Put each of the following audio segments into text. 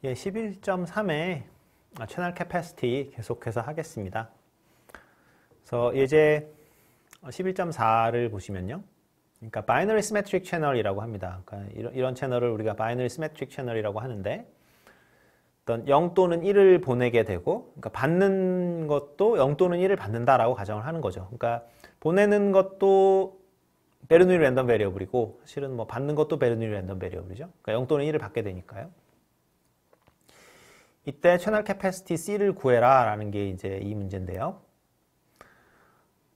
예, 11.3에 채널 캐패시티 계속해서 하겠습니다. 그래서 예제 11.4를 보시면요. 그러니까 바이너리 시메트릭 채널이라고 합니다. 그러니까 이런 채널을 우리가 바이너리 시메트릭 채널이라고 하는데 어떤 0 또는 1을 보내게 되고 그러니까 받는 것도 0 또는 1을 받는다라고 가정을 하는 거죠. 그러니까 보내는 것도 베르누이 랜덤 베리어블이고 사실은 뭐 받는 것도 베르누이 랜덤 베리어블이죠. 그러니까 0 또는 1을 받게 되니까요. 이때 채널 캐패시티 C를 구해라 라는 게 이제 이 문제인데요.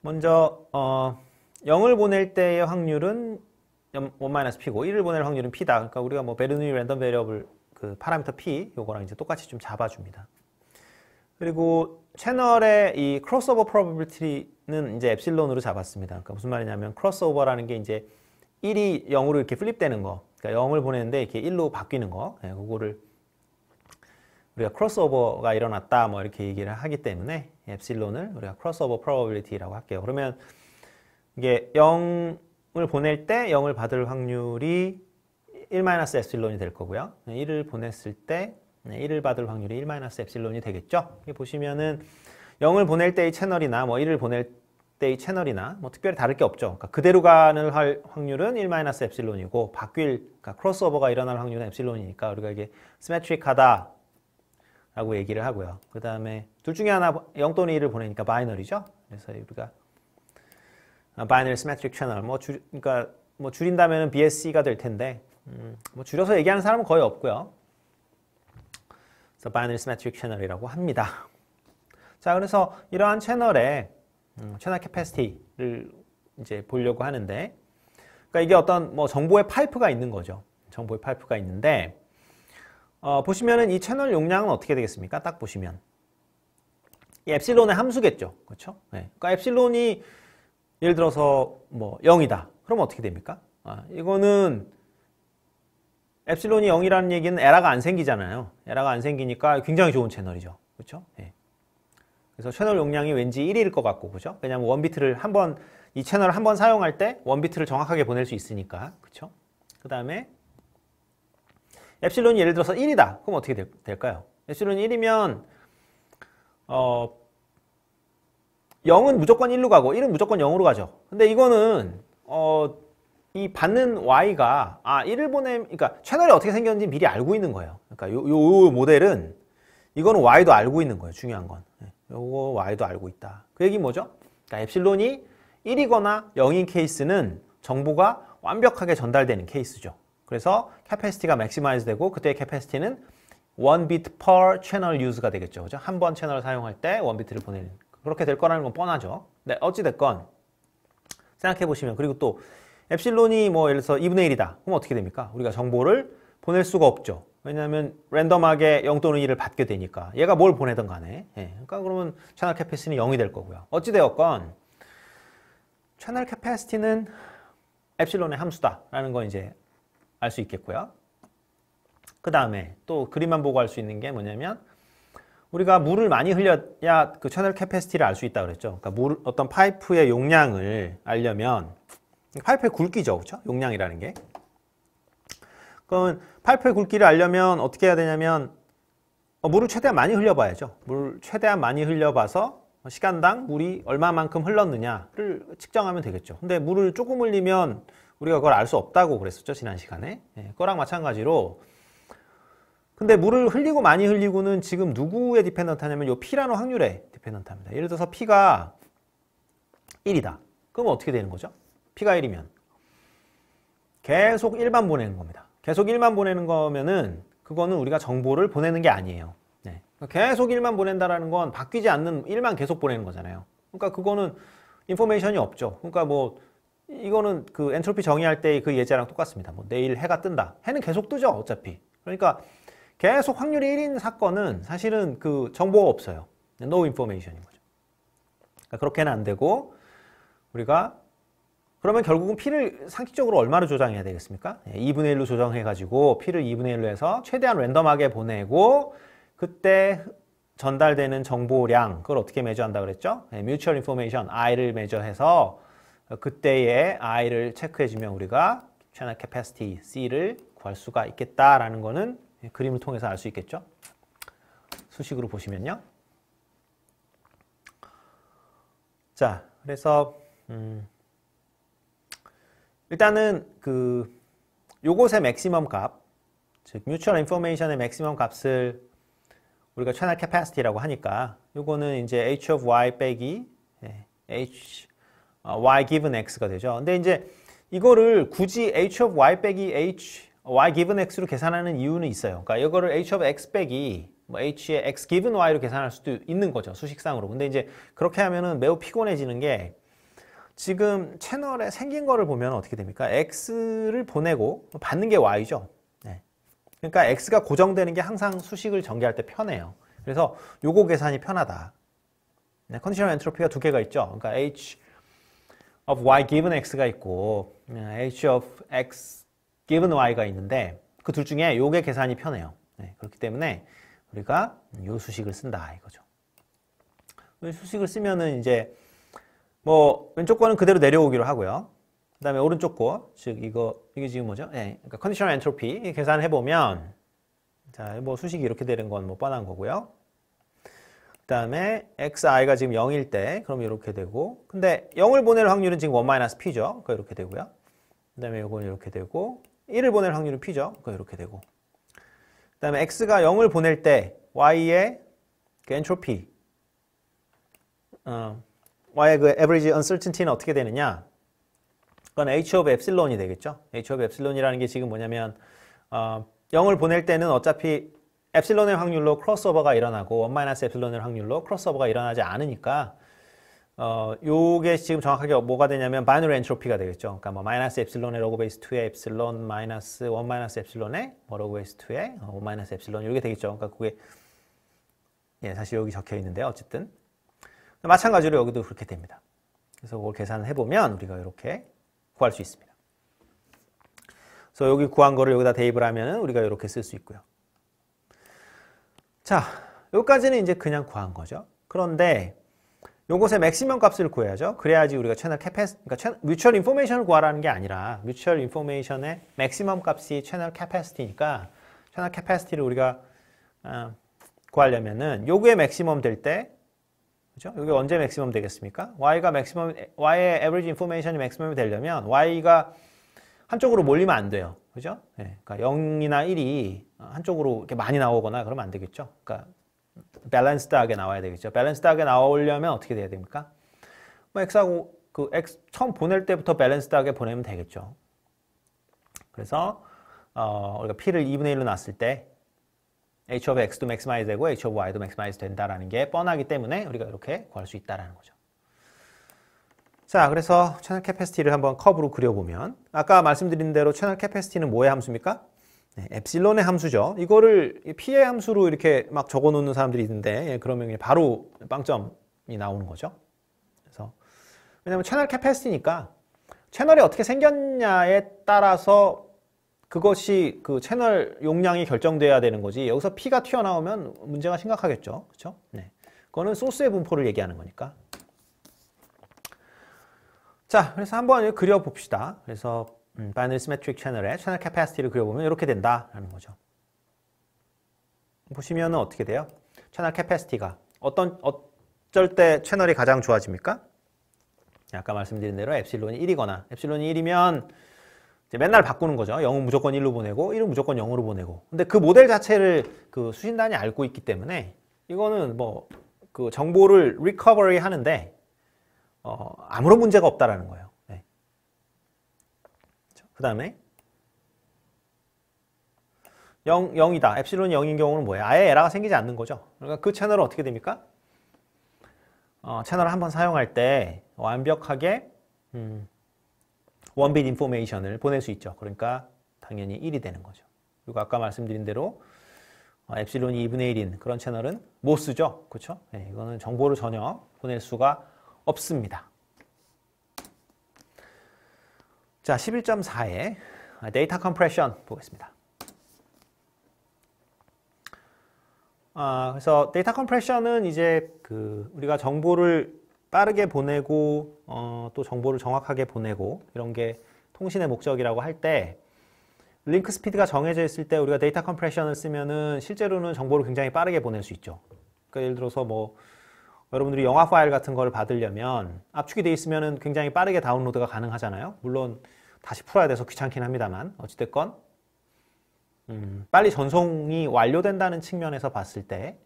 먼저 0을 보낼 때의 확률은 1-P고 1을 보낼 확률은 P다. 그러니까 우리가 뭐 베르누이 랜덤 베리어블 그 파라미터 P 요거랑 이제 똑같이 좀 잡아줍니다. 그리고 채널의 이 크로스오버 프로버빌리티는 이제 엡실론으로 잡았습니다. 그러니까 무슨 말이냐면 크로스오버라는 게 이제 1이 0으로 이렇게 플립되는 거. 그러니까 0을 보내는데 이렇게 1로 바뀌는 거. 네, 그거를 우리가 크로스오버가 일어났다 뭐 이렇게 얘기를 하기 때문에 엡실론을 우리가 크로스오버 프로버빌리티라고 할게요. 그러면 이게 0을 보낼 때 0을 받을 확률이 1-엡실론이 될 거고요. 1을 보냈을 때 1을 받을 확률이 1-엡실론이 되겠죠. 여기 보시면은 0을 보낼 때의 채널이나 뭐 1을 보낼 때의 채널이나 뭐 특별히 다를 게 없죠. 그러니까 그대로 가는 확률은 1-엡실론이고 그러니까 크로스오버가 일어날 확률은 엡실론이니까 우리가 이게 시메트릭하다 라고 얘기를 하고요. 그 다음에 둘 중에 하나 0 또는 1을 보내니까 바이너리죠. 그래서 우리가 바이너리 시메트릭 채널 그러니까 뭐 줄인다면은 BSC가 될 텐데 뭐 줄여서 얘기하는 사람은 거의 없고요. 그래서 바이너리 시메트릭 채널이라고 합니다. 자, 그래서 이러한 채널의 채널 캐패시티를 이제 보려고 하는데, 그러니까 이게 어떤 뭐 정보의 파이프가 있는 거죠. 정보의 파이프가 있는데. 보시면은 이 채널 용량은 어떻게 되겠습니까? 딱 보시면 이 엡실론의 함수겠죠, 그렇죠? 네. 그러니까 엡실론이 예를 들어서 뭐 0이다. 그러면 어떻게 됩니까? 이거는 엡실론이 0이라는 얘기는 에러가 안 생기잖아요. 에러가 안 생기니까 굉장히 좋은 채널이죠, 그렇죠? 네. 그래서 채널 용량이 왠지 1일 것 같고, 그렇죠? 왜냐하면 원비트를 이 채널을 한번 사용할 때 원비트를 정확하게 보낼 수 있으니까, 그렇죠? 그 다음에 엡실론이 예를 들어서 1이다. 그럼 어떻게 될까요? 엡실론이 1이면 0은 무조건 1로 가고 1은 무조건 0으로 가죠. 근데 이거는 이 받는 y가 1을 그러니까 채널이 어떻게 생겼는지 미리 알고 있는 거예요. 그러니까 요 모델은 이거는 y도 알고 있는 거예요. 중요한 건. 요거 y도 알고 있다. 그 얘기 뭐죠? 그러니까 엡실론이 1이거나 0인 케이스는 정보가 완벽하게 전달되는 케이스죠. 그래서 캐패시티가 맥시마이즈 되고 그때의 캐패시티는 1bit per channel use가 되겠죠. 그죠? 한 번 채널을 사용할 때 1비트를 보내는 그렇게 될 거라는 건 뻔하죠. 네, 어찌 됐건 생각해 보시면 그리고 또 엡실론이 뭐 예를 들어서 2분의 1이다. 그럼 어떻게 됩니까? 우리가 정보를 보낼 수가 없죠. 왜냐하면 랜덤하게 0 또는 1을 받게 되니까 얘가 뭘 보내든 간에 그러니까 그러면 채널 캐패시티는 0이 될 거고요. 어찌 되었건 채널 캐패시티는 엡실론의 함수다라는 건 이제 알 수 있겠고요. 그 다음에 또 그림만 보고 알 수 있는 게 뭐냐면 우리가 물을 많이 흘려야 그 채널 캐패시티를 알 수 있다 그랬죠. 그러니까 어떤 파이프의 용량을 알려면 파이프의 굵기죠, 그렇죠? 용량이라는 게. 그럼 파이프의 굵기를 알려면 어떻게 해야 되냐면 물을 최대한 많이 흘려봐야죠. 물을 최대한 많이 흘려봐서 시간당 물이 얼마만큼 흘렀느냐를 측정하면 되겠죠. 근데 물을 조금 흘리면 우리가 그걸 알 수 없다고 그랬었죠, 지난 시간에. 그거랑 마찬가지로 근데 물을 흘리고 많이 흘리고는 지금 누구에 디펜던트 하냐면 요 P라는 확률에 디펜던트 합니다. 예를 들어서 P가 1이다. 그럼 어떻게 되는 거죠? P가 1이면 계속 1만 보내는 겁니다. 계속 1만 보내는 거면은 그거는 우리가 정보를 보내는 게 아니에요. 계속 1만 보낸다라는 건 바뀌지 않는 1만 계속 보내는 거잖아요. 그러니까 그거는 인포메이션이 없죠. 그러니까 뭐 이거는 그 엔트로피 정의할 때 그 예제랑 똑같습니다. 뭐 내일 해가 뜬다. 해는 계속 뜨죠, 어차피. 그러니까 계속 확률이 1인 사건은 사실은 그 정보가 없어요. No information인 거죠. 그러니까 그렇게는 안 되고 우리가 그러면 결국은 P를 상식적으로 얼마로 조정해야 되겠습니까? 2분의 1로 조정해가지고 P를 2분의 1로 해서 최대한 랜덤하게 보내고 그때 전달되는 정보량 그걸 어떻게 매저한다 그랬죠? Mutual Information, I를 매저해서 그때의 I를 체크해주면 우리가 채널 캐패시티 C를 구할 수가 있겠다라는 거는 그림을 통해서 알 수 있겠죠. 수식으로 보시면요. 자, 그래서 일단은 요것의 맥시멈 값, 즉 뮤추얼 인포메이션의 맥시멈 값을 우리가 채널 캐파시티라고 하니까 요거는 이제 h of y 빼기 h y given x가 되죠. 근데 이제 이거를 굳이 h of y 빼기 h y given x로 계산하는 이유는 있어요. 그러니까 이거를 h of x 빼기 뭐 h의 x given y로 계산할 수도 있는 거죠. 수식상으로. 근데 이제 그렇게 하면은 매우 피곤해지는 게 지금 채널에 생긴 거를 보면 어떻게 됩니까? x를 보내고 받는 게 y죠. 네. 그러니까 x가 고정되는 게 항상 수식을 전개할 때 편해요. 그래서 요거 계산이 편하다. 네, 컨디셔널 엔트로피가 두 개가 있죠. 그러니까 h of y given x가 있고 h of x given y가 있는데 그 둘 중에 요게 계산이 편해요. 네, 그렇기 때문에 우리가 요 수식을 쓴다 이거죠. 이 수식을 쓰면은 이제 뭐 왼쪽 거는 그대로 내려오기로 하고요. 그다음에 오른쪽 거, 즉 이게 지금 뭐죠? 네, 그러니까 컨디셔널 엔트로피 계산해 보면 자, 뭐 수식이 이렇게 되는 건 뭐 뻔한 거고요. 그다음에 xi가 지금 0일 때 그럼 이렇게 되고, 근데 0을 보낼 확률은 지금 1-p죠. 그러니까 이렇게 되고요. 그다음에 요거는 이렇게 되고 1을 보낼 확률은 p죠. 그러니까 이렇게 되고. 그다음에 x가 0을 보낼 때 y의 그 엔트로피 y의 그 average uncertainty는 어떻게 되느냐? 그건 h of epsilon이 되겠죠. h of epsilon이라는 게 지금 뭐냐면 0을 보낼 때는 어차피 epsilon의 확률로 크로스오버가 일어나고 1-epsilon의 확률로 크로스오버가 일어나지 않으니까 요게 지금 정확하게 뭐가 되냐면 바이너리 엔트로피가 되겠죠. 그러니까 뭐 마이너스 엡실론의 로그 베이스 2의 엡실론 마이너스 1 마이너스 엡실론의 뭐 로그 베이스 2의 5 마이너스 엡실론 이렇게 되겠죠. 그러니까 그게 사실 여기 적혀 있는데 어쨌든 마찬가지로 여기도 그렇게 됩니다. 그래서 그걸 계산을 해보면 우리가 이렇게 구할 수 있습니다. 그래서 여기 구한 거를 여기다 대입을 하면은 우리가 이렇게 쓸 수 있고요. 자, 여기까지는 이제 그냥 구한 거죠. 그런데 요것의 맥시멈 값을 구해야죠. 그래야지 우리가 채널 캐패시티, 그러니까 뮤추얼 인포메이션을 구하라는 게 아니라 뮤추얼 인포메이션의 맥시멈 값이 채널 캐패시티니까 채널 캐패시티를 우리가 구하려면은 요게 맥시멈 될 때, 그죠? 요게 언제 맥시멈 되겠습니까? y가 맥시멈, y의 average information이 맥시멈이 되려면 y가 한쪽으로 몰리면 안 돼요. 그죠? 네, 그러니까 0이나 1이 한쪽으로 이렇게 많이 나오거나 그러면 안 되겠죠. 그러니까 밸런스드하게 나와야 되겠죠. 밸런스드하게 나오려면 어떻게 돼야 됩니까? 뭐 x하고 그 x 처음 보낼 때부터 밸런스드하게 보내면 되겠죠. 그래서 우리가 p를 2분의 1로 놨을 때 h of x도 맥시마이즈 되고 h of y도 맥시마이즈 된다라는 게 뻔하기 때문에 우리가 이렇게 구할 수 있다라는 거죠. 자, 그래서 채널 캐패시티를 한번 커브로 그려보면 아까 말씀드린 대로 채널 캐패시티는 뭐의 함수입니까? 네, 엡실론의 함수죠. 이거를 p의 함수로 이렇게 막 적어놓는 사람들이 있는데 그러면 바로 빵점이 나오는 거죠. 그래서 왜냐하면 채널 캐패시티니까 채널이 어떻게 생겼냐에 따라서 그것이 그 채널 용량이 결정돼야 되는 거지. 여기서 p가 튀어나오면 문제가 심각하겠죠. 그렇죠? 네, 그거는 소스의 분포를 얘기하는 거니까. 자, 그래서 한번 그려봅시다. 그래서 바이너리 시메트릭 채널의 채널 캐패시티를 그려보면 이렇게 된다라는 거죠. 보시면은 어떻게 돼요? 채널 캐패시티가 어쩔 때 채널이 가장 좋아집니까? 아까 말씀드린 대로 엡실론이 1이거나 엡실론이 1이면 이제 맨날 바꾸는 거죠. 0은 무조건 1로 보내고 1은 무조건 0으로 보내고. 근데 그 모델 자체를 그 수신단이 알고 있기 때문에 이거는 뭐 그 정보를 리커버리 하는데 아무런 문제가 없다라는 거예요. 네. 그 다음에 0이다. 엡실론이 0인 경우는 뭐예요? 아예 에러가 생기지 않는 거죠. 그러니까 그 채널은 어떻게 됩니까? 채널을 한번 사용할 때 완벽하게 원빗 인포메이션을 보낼 수 있죠. 그러니까 당연히 1이 되는 거죠. 그리고 아까 말씀드린 대로 엡실론이 2분의 1인 그런 채널은 못 쓰죠. 그렇죠? 네, 이거는 정보를 전혀 보낼 수가 없습니다. 자, 11.4에 데이터 컴프레션 보겠습니다. 그래서 데이터 컴프레션은 이제 우리가 정보를 빠르게 보내고 또 정보를 정확하게 보내고 이런 게 통신의 목적이라고 할 때 링크 스피드가 정해져 있을 때 우리가 데이터 컴프레션을 쓰면은 실제로는 정보를 굉장히 빠르게 보낼 수 있죠. 그러니까 예를 들어서 뭐 여러분들이 영화 파일 같은 걸 받으려면 압축이 돼 있으면은 굉장히 빠르게 다운로드가 가능하잖아요. 물론 다시 풀어야 돼서 귀찮긴 합니다만 어찌됐건 빨리 전송이 완료된다는 측면에서 봤을 때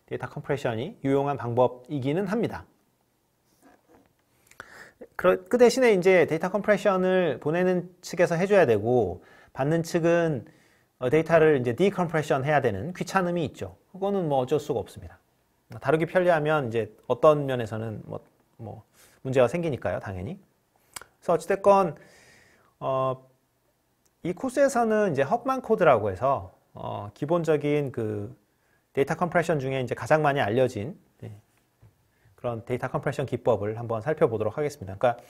데이터 컴프레션이 유용한 방법이기는 합니다. 그 대신에 이제 데이터 컴프레션을 보내는 측에서 해줘야 되고 받는 측은 데이터를 이제 디컴프레션 해야 되는 귀찮음이 있죠. 그거는 뭐 어쩔 수가 없습니다. 다루기 편리하면 이제 어떤 면에서는 뭐 문제가 생기니까요, 당연히. 그래서 어찌됐건 이 코스에서는 이제 헙만 코드라고 해서 기본적인 그 데이터 컴프레션 중에 이제 가장 많이 알려진 그런 데이터 컴프레션 기법을 한번 살펴보도록 하겠습니다. 그러니까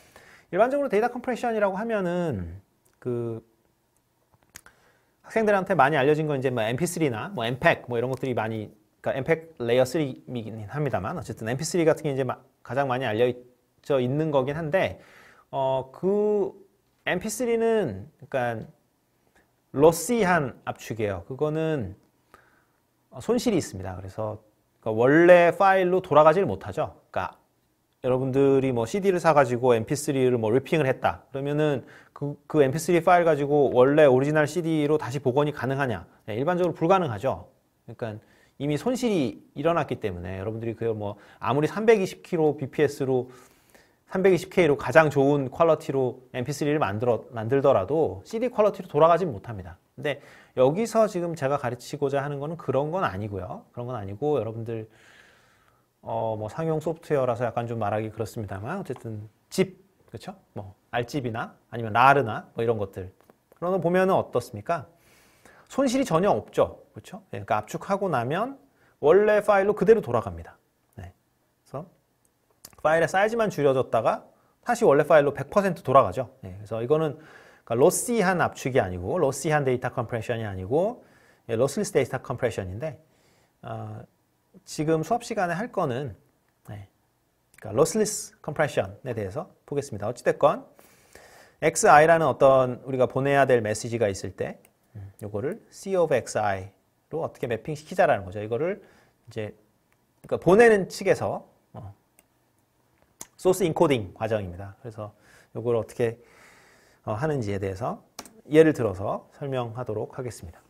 일반적으로 데이터 컴프레션이라고 하면은 그 학생들한테 많이 알려진 건 이제 뭐 MP3나 뭐 MPEG 뭐 이런 것들이 많이, 그러니까 MPEG 레이어 3이긴 합니다만 어쨌든 MP3 같은 게 이제 가장 많이 알려져 있는 거긴 한데 그 MP3는 그러니까 로시한 압축이에요. 그거는 손실이 있습니다. 그래서 그러니까 원래 파일로 돌아가지를 못하죠. 그러니까 여러분들이 뭐 CD를 사가지고 MP3를 뭐 리핑을 했다. 그러면은 그 MP3 파일 가지고 원래 오리지널 CD로 다시 복원이 가능하냐? 네, 일반적으로 불가능하죠. 그러니까 이미 손실이 일어났기 때문에 여러분들이 그 뭐 아무리 320kbps로 320K로 가장 좋은 퀄리티로 MP3를 만들더라도 CD 퀄리티로 돌아가진 못합니다. 근데 여기서 지금 제가 가르치고자 하는 거는 그런 건 아니고요. 그런 건 아니고 여러분들 뭐 상용 소프트웨어라서 약간 좀 말하기 그렇습니다만 어쨌든 집, 그렇죠? 뭐 알집이나 아니면 라르나 뭐 이런 것들 그런 거 보면은 어떻습니까? 손실이 전혀 없죠. 그렇죠? 그러니까 압축하고 나면 원래 파일로 그대로 돌아갑니다. 네. 그래서 파일의 사이즈만 줄여졌다가 다시 원래 파일로 100% 돌아가죠. 네. 그래서 이거는 그러니까 로시한 압축이 아니고 로시한 데이터 컴프레션이 아니고 로슬리스 데이터 컴프레션인데 지금 수업 시간에 할 거는 그러니까 로슬리스 컴프레션에 대해서 보겠습니다. 어찌됐건 xi라는 어떤 우리가 보내야 될 메시지가 있을 때 요거를 c of xi로 어떻게 매핑 시키자라는 거죠. 이거를 이제 그러니까 보내는 측에서 소스 인코딩 과정입니다. 그래서 요걸 어떻게 하는지에 대해서 예를 들어서 설명하도록 하겠습니다.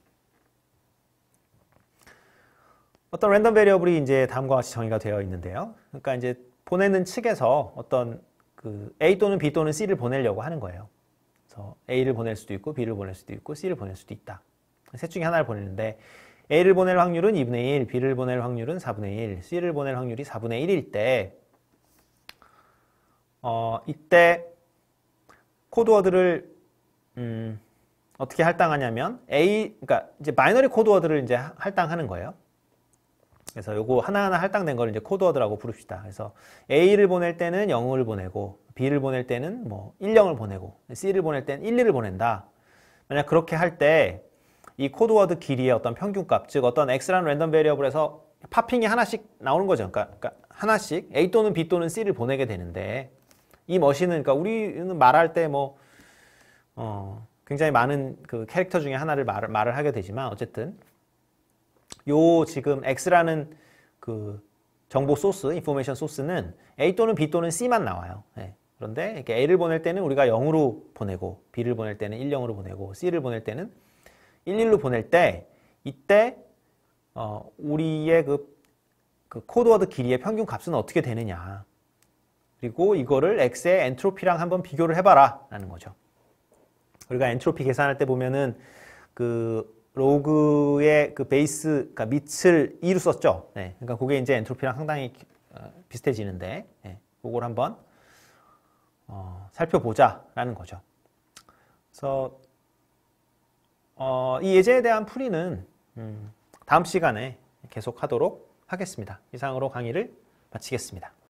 어떤 랜덤 베리어블이 이제 다음과 같이 정의가 되어 있는데요. 그러니까 이제 보내는 측에서 어떤 그 A 또는 B 또는 C를 보내려고 하는 거예요. 그래서 A를 보낼 수도 있고 B를 보낼 수도 있고 C를 보낼 수도 있다. 셋 중에 하나를 보내는데 A를 보낼 확률은 2분의 1, B를 보낼 확률은 4분의 1, C를 보낼 확률이 4분의 1일 때 이때 코드워드를 어떻게 할당하냐면 그러니까 이제 바이너리 코드워드를 이제 할당하는 거예요. 그래서 요거 하나하나 할당된 걸 이제 코드워드라고 부릅시다. 그래서 A를 보낼 때는 0을 보내고 B를 보낼 때는 뭐 1, 0을 보내고 C를 보낼 때는 1, 2를 보낸다. 만약 그렇게 할 때 이 코드워드 길이의 어떤 평균값, 즉 어떤 x라는 랜덤 베리어블에서 파핑이 하나씩 나오는 거죠. 그러니까 하나씩 A 또는 B 또는 C를 보내게 되는데 이 머신은 그러니까 우리는 말할 때 뭐 굉장히 많은 그 캐릭터 중에 하나를 말을 하게 되지만 어쨌든 요 지금 X라는 그 정보 소스, 인포메이션 소스는 A 또는 B 또는 C만 나와요. 네. 그런데 이렇게 A를 보낼 때는 우리가 0으로 보내고 B를 보낼 때는 1, 0으로 보내고 C를 보낼 때는 1, 1로 보낼 때 이때 우리의 그 코드워드 길이의 평균 값은 어떻게 되느냐. 그리고 이거를 X의 엔트로피랑 한번 비교를 해봐라 라는 거죠. 우리가 엔트로피 계산할 때 보면은 그 로그의 그 베이스, 그러니까 밑을 2로 썼죠. 네, 그러니까 그게 이제 엔트로피랑 상당히 비슷해지는데, 그걸 한번 살펴보자라는 거죠. 그래서 이 예제에 대한 풀이는 다음 시간에 계속하도록 하겠습니다. 이상으로 강의를 마치겠습니다.